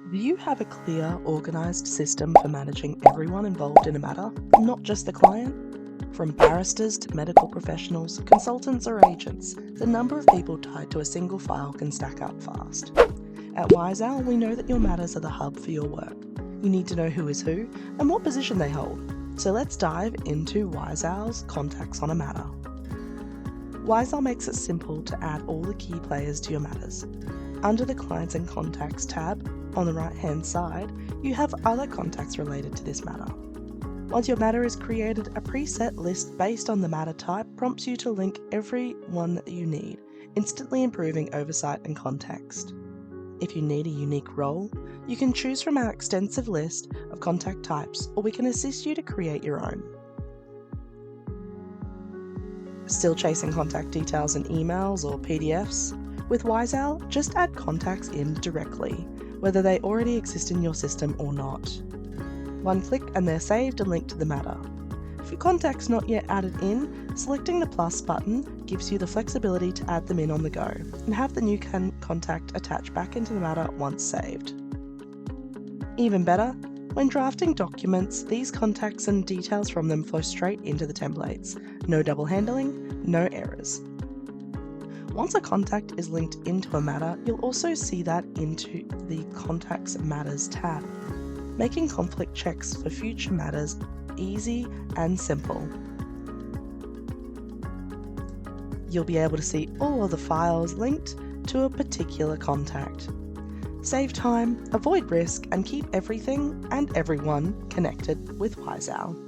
Do you have a clear, organised system for managing everyone involved in a matter, not just the client? From barristers to medical professionals, consultants or agents, the number of people tied to a single file can stack up fast. At WiseOwl, we know that your matters are the hub for your work. You need to know who is who and what position they hold. So let's dive into WiseOwl's contacts on a matter. WiseOwl makes it simple to add all the key players to your matters. Under the Clients and Contacts tab, on the right-hand side, you have other contacts related to this matter. Once your matter is created, a preset list based on the matter type prompts you to link everyone that you need, instantly improving oversight and context. If you need a unique role, you can choose from our extensive list of contact types, or we can assist you to create your own. Still chasing contact details in emails or PDFs? With WiseOwl, just add contacts in directly, whether they already exist in your system or not. One click and they're saved and linked to the matter. If your contact's not yet added in, selecting the plus button gives you the flexibility to add them in on the go and have the new contact attach back into the matter once saved. Even better, when drafting documents, these contacts and details from them flow straight into the templates. No double handling, no errors. Once a contact is linked into a matter, you'll also see that into the Contacts Matters tab, making conflict checks for future matters easy and simple. You'll be able to see all of the files linked to a particular contact. Save time, avoid risk, and keep everything and everyone connected with WiseOwl.